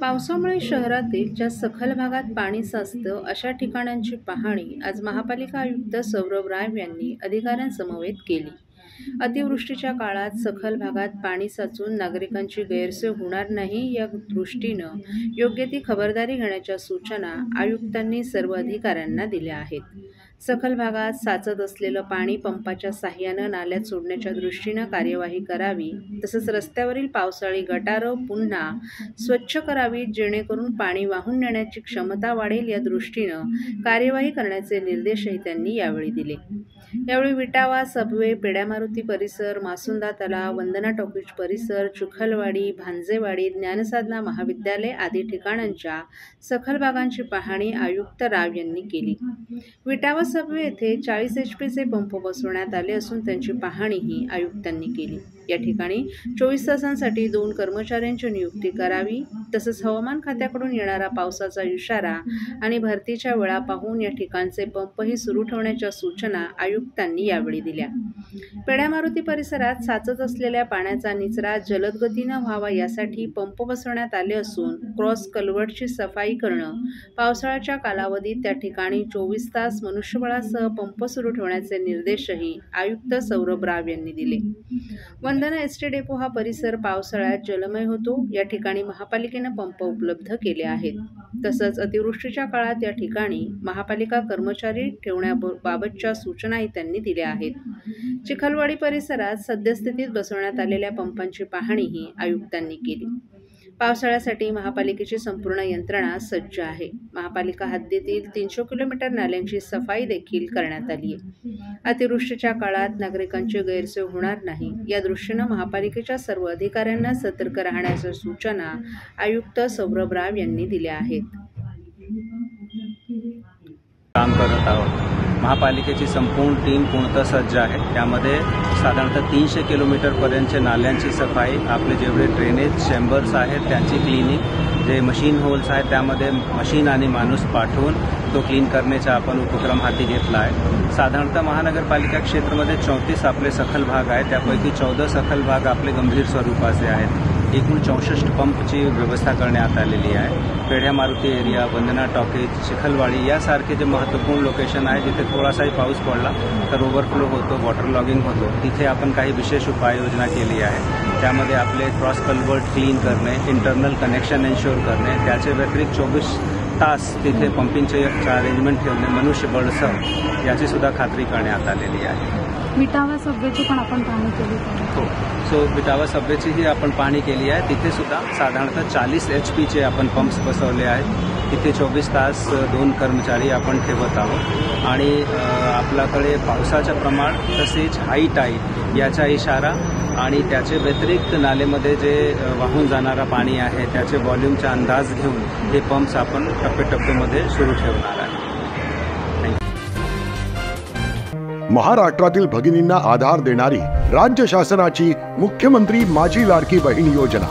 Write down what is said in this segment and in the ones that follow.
पावसामुळे शहरातील ज्या सखल भागात पाणी साचतं अशा ठिकाणांची पाहणी आज महापालिका आयुक्त सौरभ राव यांनी अधिकाऱ्यांसमवेत केली. अतिवृष्टीच्या काळात सखल भागात पाणी साचून नागरिकांची गैरसोय होणार नाही या दृष्टीनं योग्य ती खबरदारी घेण्याच्या सूचना आयुक्तांनी सर्व अधिकाऱ्यांना दिल्या आहेत. सखल भागात साचत असलेलं पाणी पंपाच्या साहाय्यानं नाल्यात सोडण्याच्या दृष्टीनं कार्यवाही करावी, तसंच रस्त्यावरील पावसाळी गटारं पुन्हा स्वच्छ करावीत जेणेकरून पाणी वाहून नेण्याची क्षमता वाढेल या दृष्टीनं कार्यवाही करण्याचे निर्देशही त्यांनी यावेळी दिले. यावेळी विटावा, सबवे, पेड्या मारुती परिसर, मासुंदा तलाव, वंदना टॉकीज परिसर, चिखलवाडी, भांजेवाडी, ज्ञानसाधना महाविद्यालय आदी ठिकाणांच्या सखल भागांची पाहणी आयुक्त राव यांनी केली. विटावा सबवे येथे 40 HP पंप बसवण्यात आले असून त्यांची पाहणीही आयुक्तांनी केली. या ठिकाणी 24 तासांसाठी 2 कर्मचाऱ्यांची नियुक्ती करावी, तसंच हवामान खात्याकडून येणारा पावसाचा इशारा आणि भरतीच्या वेळा पाहून या ठिकाणचे पंपही सुरू ठेवण्याच्या सूचना आयुक्तांनी यावेळी दिल्या. पेड्या मारुती परिसरात साचत असलेल्या पाण्याचा निचरा जलद गतीनं व्हावा यासाठी पंप बसवण्यात आले असून क्रॉस कल्व्हर्टची सफाई करणं, पावसाळ्याच्या कालावधीत त्या ठिकाणी 24 तास मनुष्यबळासह पंप सुरू ठेवण्याचे निर्देशही आयुक्त सौरभ राव यांनी दिले. वंदना एसटी डेपो हा परिसर पावसाळ्यात जलमय होतो. या ठिकाणी महापालिकेनं पंप उपलब्ध केले आहेत. तसंच अतिवृष्टीच्या काळात या ठिकाणी महापालिका कर्मचारी ठेवण्याबाबतच्या सूचनाही त्यांनी दिल्या आहेत. चिखलवाडी परिसरात सद्यस्थितीत बसवण्यात आलेल्या पंपांची पाहणीही आयुक्तांनी केली. पावसाळ्यासाठी महापालिकेची संपूर्ण यंत्रणा सज्ज आहे. महापालिका हद्दीतील 300 किलोमीटर नाल्यांची सफाई देखील करण्यात आली आहे. अतिवृष्टीच्या काळात नागरिकांची गैरसोय होणार नाही या दृष्टीनं महापालिकेच्या सर्व अधिकाऱ्यांना सतर्क राहण्याच्या सूचना आयुक्त सौरभ राव यांनी दिल्या आहेत. काम करत आहोत. महापालिकेची संपूर्ण टीम पूर्णतः सज्ज आहे. त्यामध्ये साधारणतः 300 किलोमीटरपर्यंतचे नाल्यांची सफाई, आपले जेवढे ड्रेनेज चेंबर्स आहेत त्यांची क्लिनिंग, जे मशीन होल्स आहेत त्यामध्ये मशीन आणि माणूस पाठवून तो क्लीन करण्याचा आपण उपक्रम हाती घेतला आहे. साधारणतः महानगरपालिका क्षेत्रामध्ये 34 आपले सखल भाग आहेत. त्यापैकी 14 सखल भाग आपले गंभीर स्वरूपाचे आहेत. एकूण 64 पंपची व्यवस्था करण्यात आलेली आहे. पेढ्या मारुती एरिया, वंदना टॉकीज, चिखलवाडी यासारखे जे महत्त्वपूर्ण लोकेशन आहे जिथे थोडासाही पाऊस पडला तर ओव्हरफ्लो होतो, वॉटर लॉगिंग होतो, तिथे आपण काही विशेष उपाययोजना केली आहे. त्यामध्ये आपले क्रॉस कल्व्हर्ट क्लीन करणे, इंटरनल कनेक्शन एन्श्योर करणे, त्याच्या व्यतिरिक्त 24 तास तिथे पंपिंगचे अरेंजमेंट ठेवणे मनुष्यबळसह याची सुद्धा खात्री करण्यात आलेली आहे. विटावा सबवेची पण आपण पाहणी केली. हो, सो विटावा सबवेचीही आपण पाहणी केली आहे. तिथे सुद्धा साधारणतः 40 HP आपण पंप्स बसवले आहेत. तिथे 24 तास 2 कर्मचारी आपण ठेवत आहोत आणि आपल्याकडे पावसाचं प्रमाण तसेच हाईट आहे याचा इशारा आणि त्याचे व्यतिरिक्त नालेमध्ये जे वाहून जाणारा पाणी आहे त्याचे व्हॉल्यूमचा अंदाज घेऊन हे पंप्स आपण टप्प्याटप्प्यामध्ये सुरू ठेवणार आहे. महाराष्ट्रातील भगिनींना आधार देणारी राज्य शासनाची मुख्यमंत्री माझी लाडकी बहीण योजना.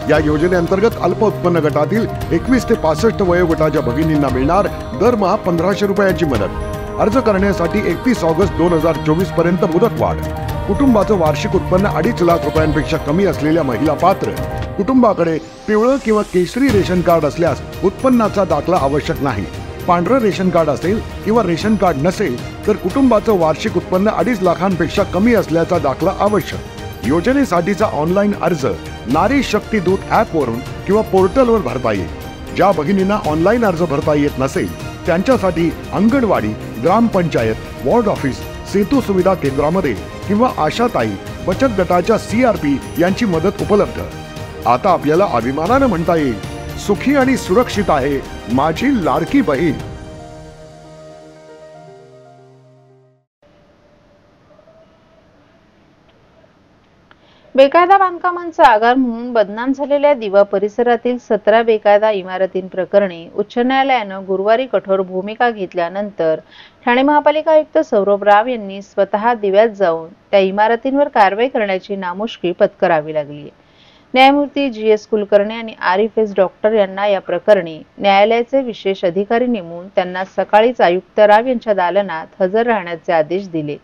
या योजनेअंतर्गत अल्प उत्पन्न गटातील 21 ते 65 वयोगटाच्या भगिनींना मिळणार दरमहा 1500 रुपयाची मदत. अर्ज करण्यासाठी 31 ऑगस्ट 2024 पर्यंत मुदतवाढ. कुटुंबाचं वार्षिक उत्पन्न 2.5 लाख रुपयांपेक्षा कमी असलेल्या महिला पात्र. कुटुंबाकडे पिवळं किंवा केशरी रेशन कार्ड असल्यास उत्पन्नाचा दाखला आवश्यक नाही. पांढरं रेशन कार्ड असेल किंवा रेशन कार्ड नसेल तर कुटुंबाचं वार्षिक उत्पन्न 2.5 लाखांपेक्षा कमी असल्याचा दाखला आवश्यक. योजनेसाठीचा ऑनलाईन अर्ज नारी शक्ती दूत ॲपवरून किंवा पोर्टलवर भरता येईल. ज्या भगिनींना ऑनलाईन अर्ज भरता येत नसेल त्यांच्यासाठी अंगणवाडी, ग्रामपंचायत, वॉर्ड ऑफिस, सेतू सुविधा केंद्रामध्ये किंवा आशाताई बचत गटाच्या CRP यांची मदत उपलब्ध. आता आपल्याला अभिमानानं म्हणता येईल, सुखी आणि सुरक्षित आहे माझी लाडकी बहीण. बेकायदा बांधकामांचा आगार म्हणून बदनाम झालेल्या दिवा परिसरातील 17 बेकायदा इमारतींप्रकरणी उच्च न्यायालयानं गुरुवारी कठोर भूमिका घेतल्यानंतर ठाणे महापालिका आयुक्त सौरभ राव यांनी स्वतः दिव्यात जाऊन त्या इमारतींवर कारवाई करण्याची नामुष्की पत्करावी लागली. न्यायमूर्ती GS कुलकर्णी आणि RFS डॉक्टर यांना या प्रकरणी न्यायालयाचे विशेष अधिकारी नेमून त्यांना सकाळीच आयुक्त राव यांच्या दालनात हजर राहण्याचे आदेश दिले.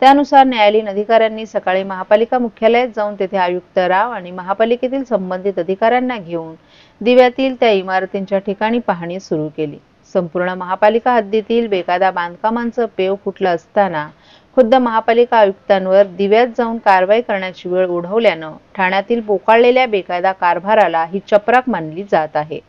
त्यानुसार न्यायालयीन अधिकाऱ्यांनी सकाळी महापालिका मुख्यालयात जाऊन तेथे आयुक्त राव आणि महापालिकेतील संबंधित अधिकाऱ्यांना घेऊन दिव्यातील त्या इमारतींच्या ठिकाणी पाहणी सुरू केली। संपूर्ण महापालिका हद्दीतील बेकायदा बांधकामांचं पेव फुटलं असताना खुद्द महापालिका आयुक्तांवर दिव्यात जाऊन कारवाई करण्याची वेळ ओढवल्यानं ठाण्यातील बोकाळलेल्या बेकायदा कारभाराला ही चपराक मानली जात आहे।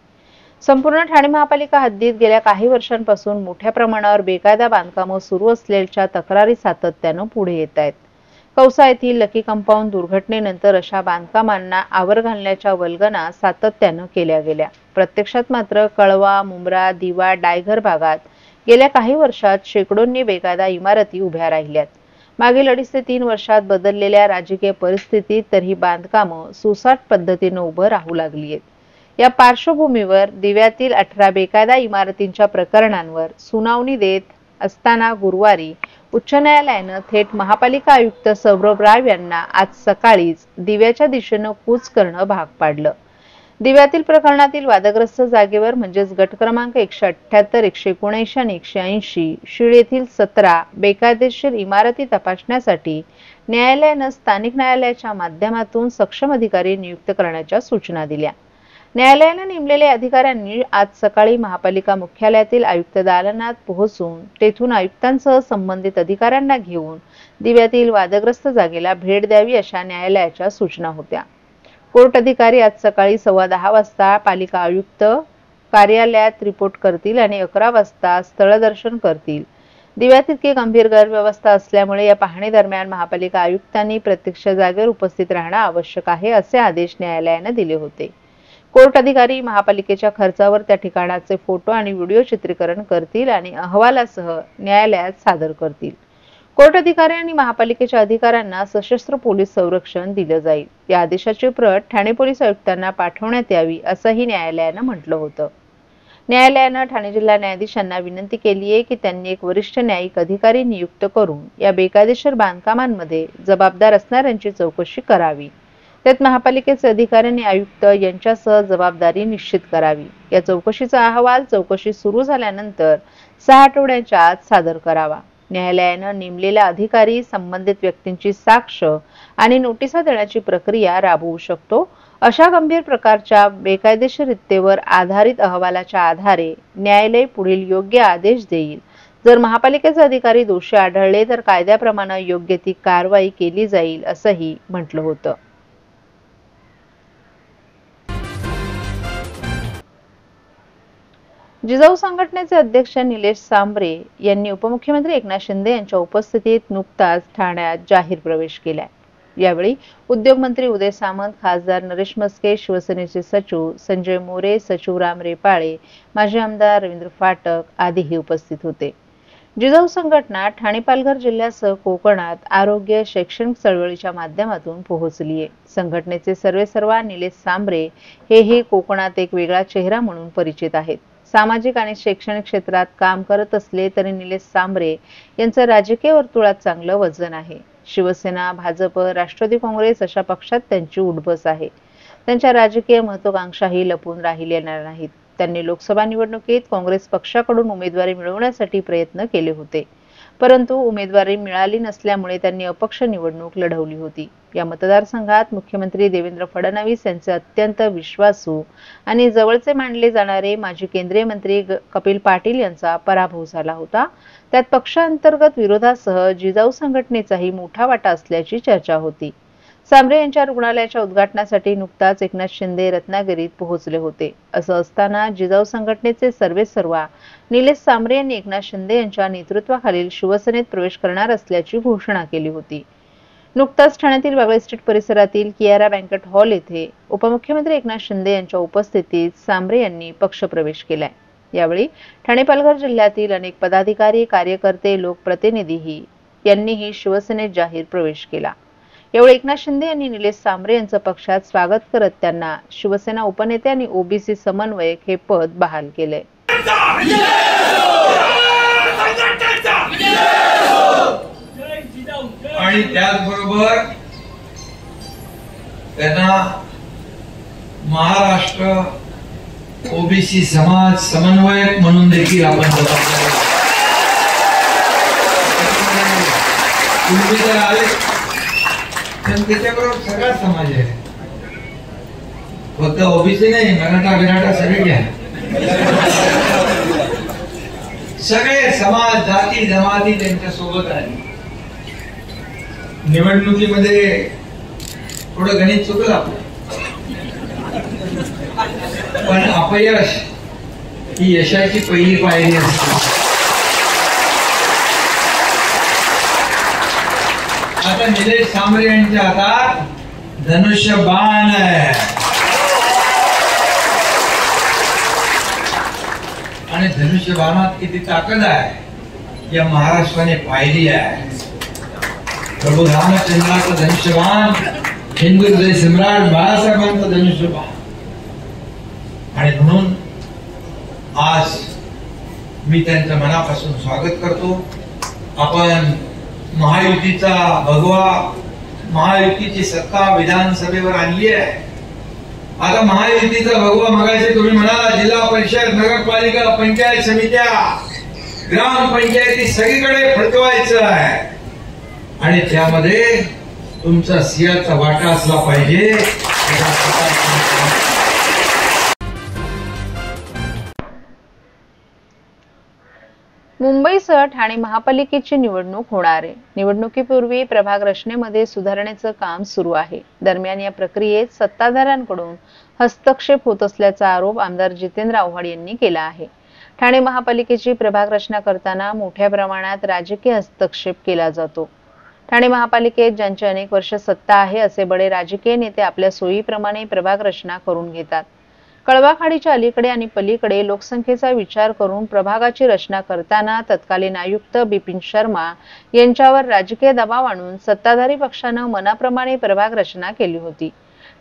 संपूर्ण ठाणे महापालिका हद्दीत गेल्या काही वर्षांपासून मोठ्या प्रमाणावर बेकायदा बांधकामं सुरू असल्याच्या तक्रारी सातत्यानं पुढे येत आहेत। कौसा येथील लकी कंपाऊंड दुर्घटनेनंतर अशा बांधकामांना आवर घालण्याच्या वल्गना सातत्यानं केल्या गेल्या। प्रत्यक्षात मात्र कळवा, मुंब्रा, दिवा, डायघर भागात गेल्या काही वर्षात शेकडोंनी बेकायदा इमारती उभ्या राहिल्यात। मागील 2.5 ते 3 वर्षात बदललेल्या राजकीय परिस्थितीत तर ही बांधकामं सुसाट पद्धतीनं उभं राहू लागली आहेत। या पार्श्वभूमीवर दिव्यातील 18 बेकायदा इमारतींच्या प्रकरणांवर सुनावणी देत असताना गुरुवारी उच्च न्यायालयानं थेट महापालिका आयुक्त सौरभ राव यांना आज सकाळीच दिव्याच्या दिशेनं कूच करणं भाग पाडलं। दिव्यातील प्रकरणातील वादग्रस्त जागेवर म्हणजेच गट क्रमांक 178, 179 आणि 180 शीळ येथील 17 बेकायदेशीर इमारती तपासण्यासाठी न्यायालयानं स्थानिक न्यायालयाच्या माध्यमातून सक्षम अधिकारी नियुक्त करण्याच्या सूचना दिल्या। न्यायालयानं नेमलेल्या अधिकाऱ्यांनी आज सकाळी महापालिका मुख्यालयातील आयुक्त दालनात पोहोचून तेथून आयुक्तांसह संबंधित अधिकाऱ्यांना घेऊन दिव्यातील वादग्रस्त जागेला भेट द्यावी अशा न्यायालयाच्या सूचना होत्या। कोर्ट अधिकारी आज सकाळी 10:15 वाजता पालिका आयुक्त कार्यालयात रिपोर्ट करतील आणि 11 वाजता स्थळदर्शन करतील। दिव्यात इतकी गंभीर गैरव्यवस्था असल्यामुळे या पाहणी दरम्यान महापालिका आयुक्तांनी प्रत्यक्ष जागेवर उपस्थित राहणं आवश्यक आहे असे आदेश न्यायालयानं दिले होते। कोर्ट अधिकारी महापालिकेच्या खर्चावर त्या ठिकाणाचे फोटो आणि व्हिडिओ चित्रीकरण करतील आणि अहवालासह न्यायालयात सादर करतील। कोर्ट अधिकारी आणि महापालिकेच्या अधिकाऱ्यांना सशस्त्र पोलीस संरक्षण दिलं जाईल। या आदेशाची प्रत ठाणे पोलीस आयुक्तांना पाठवण्यात यावी असंही न्यायालयानं म्हटलं होतं। न्यायालयानं ठाणे जिल्हा न्यायाधीशांना विनंती केली आहे की त्यांनी एक वरिष्ठ न्यायिक अधिकारी नियुक्त करून या बेकायदेशीर बांधकामांमध्ये जबाबदार असणाऱ्यांची चौकशी करावी। त्यात महापालिकेचे अधिकारी आणि आयुक्त यांच्यासह जबाबदारी निश्चित करावी। या चौकशीचा अहवाल चौकशी सुरू झाल्यानंतर 6 आठवड्यांच्या आत सादर करावा। न्यायालयानं नेमलेला अधिकारी संबंधित व्यक्तींची साक्ष आणि नोटिसा देण्याची प्रक्रिया राबवू शकतो। अशा गंभीर प्रकारच्या बेकायदेशीरित्तेवर आधारित अहवालाच्या आधारे न्यायालय पुढील योग्य आदेश देईल। जर महापालिकेचे अधिकारी दोषी आढळले तर कायद्याप्रमाणे योग्य ती कारवाई केली जाईल असंही म्हटलं होतं। जिजाऊ संघटनेचे अध्यक्ष निलेश सांबरे यांनी उपमुख्यमंत्री एकनाथ शिंदे यांच्या उपस्थितीत नुकताच ठाण्यात जाहीर प्रवेश केलाय। यावेळी उद्योगमंत्री उदय सामंत, खासदार नरेश मस्के, शिवसेनेचे सचिव संजय मोरे, सचिव राम रेपाळे, माजी आमदार रवींद्र फाटक आदीही उपस्थित होते। जिजाऊ संघटना ठाणे पालघर जिल्ह्यासह कोकणात आरोग्य शैक्षणिक चळवळीच्या माध्यमातून पोहोचली आहे। संघटनेचे सर्वेसर्वा निलेश सांबरे हेही कोकणात एक वेगळा चेहरा म्हणून परिचित आहेत। सामाजिक आणि शैक्षणिक क्षेत्रात काम करत असले तरी निलेश सांबरे यांचं राजकीय वर्तुळात चांगलं वजन आहे। शिवसेना, भाजप, राष्ट्रवादी काँग्रेस अशा पक्षात त्यांची उठबस आहे। त्यांच्या राजकीय महत्त्वाकांक्षाही लपून राहिलेल्या नाहीत। त्यांनी लोकसभा निवडणुकीत काँग्रेस पक्षाकडून उमेदवारी मिळवण्यासाठी प्रयत्न केले होते, परंतु उमेदवारी मिळाली नसल्यामुळे त्यांनी अपक्ष निवडणूक लढवली होती। या मतदारसंघात मुख्यमंत्री देवेंद्र फडणवीस यांचे अत्यंत विश्वासू आणि जवळचे मानले जाणारे माजी केंद्रीय मंत्री कपिल पाटील यांचा पराभव झाला होता। त्यात पक्षांतर्गत विरोधासह जिजाऊ संघटनेचाही मोठा वाटा असल्याची चर्चा होती। सांबरे यांच्या रुग्णालयाच्या उद्घाटनासाठी नुकताच एकनाथ शिंदे रत्नागिरीत पोहोचले होते। असं असताना जिजाऊ संघटनेचे सर्वेसर्वा निलेश सांबरे यांनी एकनाथ शिंदे यांच्या नेतृत्वाखालील शिवसेनेत प्रवेश करणार असल्याची घोषणा केली होती। नुकताच ठाण्यातील वागळे स्ट्रीट परिसरातील कियारा बँकेट हॉल येथे उपमुख्यमंत्री एकनाथ शिंदे यांच्या उपस्थितीत सांबरे यांनी पक्षप्रवेश केलाय। यावेळी ठाणे पालघर जिल्ह्यातील अनेक पदाधिकारी, कार्यकर्ते, लोकप्रतिनिधी यांनीही शिवसेनेत जाहीर प्रवेश केला। यावेळी एकनाथ शिंदे यांनी निलेश सांबरे यांचं पक्षात स्वागत करत त्यांना शिवसेना उपनेते आणि ओबीसी समन्वयक हे पद बहाल केले। आणि त्याचबरोबर त्यांना महाराष्ट्र ओबीसी समाज समन्वयक म्हणून देखील आपण तुम्ही जर आले तर त्याच्याबरोबर सगळा समाज आहे, फक्त ओबीसी नाही, मराठा बिराठा सगळे घ्या, सगळे समाज जाती जमाती त्यांच्या सोबत आहे. निवडणुकीमध्ये थोडं गणित चुकलं आपलं, पण अपयश ही यशाची पहिली पायरी असते. आता निलेश सांबरे यांच्या हातात धनुष्यबाण आहे आणि धनुष्यबाणात किती ताकद आहे या महाराष्ट्राने पाहिली आहे. प्रभू रामचंद्राचं धनुष्यबाण, हिंदू हृदय सम्राट बाळासाहेबांचं धनुष्यबाण. आणि म्हणून आज मी त्यांचं मनापासून स्वागत करतो. आपण महायुतीचा भगवा, महायुतीची सत्ता विधानसभेवर आणली आहे. आता महायुतीचा भगवा मगाशी तुम्ही म्हणाला, जिल्हा परिषद, नगरपालिका, पंचायत समित्या, ग्रामपंचायती सगळीकडे फडकवायचं आहे आणि त्यामध्ये तुमचा सिंहाचा वाटा असला पाहिजे. मुंबईसह ठाणे महापालिकेची निवडणूक होणार आहे. निवडणुकीपूर्वी प्रभाग रचनेमध्ये सुधारणेचं काम सुरू आहे. दरम्यान या प्रक्रियेत सत्ताधाऱ्यांकडून हस्तक्षेप होत असल्याचा आरोप आमदार जितेंद्र आव्हाड यांनी केला आहे. ठाणे महापालिकेची प्रभाग रचना करताना मोठ्या प्रमाणात राजकीय हस्तक्षेप केला जातो. ठाणे महापालिकेत ज्यांची अनेक वर्ष सत्ता आहे असे बडे राजकीय नेते आपल्या सोयीप्रमाणे प्रभाग रचना करून घेतात. कळवाखाडीच्या अलीकडे आणि पलीकडे लोकसंख्येचा विचार करून प्रभागाची रचना करताना तत्कालीन आयुक्त बिपिन शर्मा यांच्यावर राजकीय दबाव आणून सत्ताधारी पक्षानं मनाप्रमाणे प्रभाग रचना केली होती.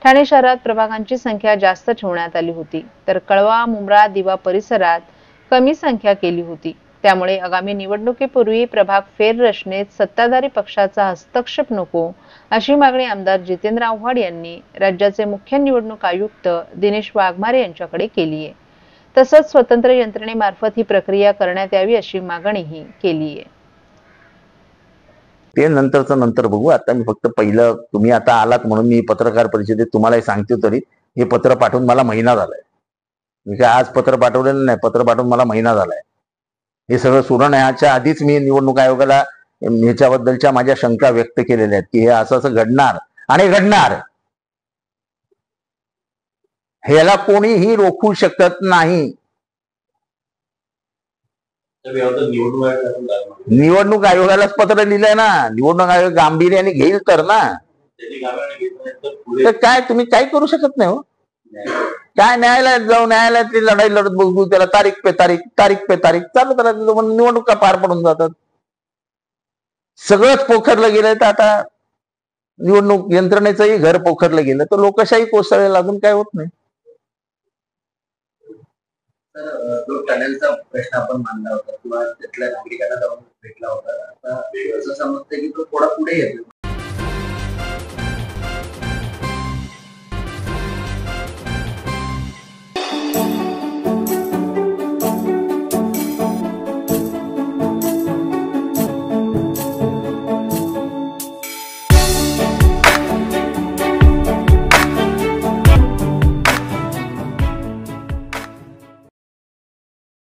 ठाणे शहरात प्रभागांची संख्या जास्त ठेवण्यात आली होती, तर कळवा, मुंब्रा, दिवा परिसरात कमी संख्या केली होती. त्यामुळे आगामी निवडणुकीपूर्वी प्रभाग फेररचनेत सत्ताधारी पक्षाचा हस्तक्षेप नको अशी मागणी आमदार जितेंद्र आव्हाड यांनी राज्याचे मुख्य निवडणूक आयुक्त दिनेश वाघमारे यांच्याकडे केली आहे. तसंच स्वतंत्र यंत्रणेमार्फत ही प्रक्रिया करण्यात यावी अशी मागणीही केली आहे. ते नंतरचं नंतर बघू. आता मी फक्त पहिलं, तुम्ही आता आलात म्हणून मी पत्रकार परिषदेत तुम्हालाही सांगतो, तरी हे पत्र पाठवून मला महिना झालाय. मी काय आज पत्र पाठवलेलं नाही, पत्र पाठवून मला महिना झालाय. हे सगळं सोडवण्याच्या आधीच मी निवडणूक आयोगाला ह्याच्याबद्दलच्या माझ्या शंका व्यक्त केलेल्या आहेत की हे असं असं घडणार आणि घडणार, ह्याला कोणीही रोखू शकत नाही. निवडणूक आयोगालाच पत्र लिहिलंय ना, निवडणूक आयोग गांभीर्याने घेईल तर ना. तर काय तुम्ही काय करू शकत नाही हो. काय न्यायालयात जाऊ, न्यायालयातली लढाई लढत बघू, त्याला तारीख पे तारीख, तारीख पे तारीख चालू करायचं, निवडणुका पार पडून जातात. सगळंच पोखरलं गेलं तर आता निवडणूक यंत्रणेचंही घर पोखरलं गेलं तर लोकशाही कोसळेल, अजून काय होत नाही. जो टनेलचा प्रश्न आपण मांडला होता किंवा तिथल्या नागरिकांना जाऊन भेटला होता, आता असं समजतंय की तो थोडा पुढे येतो.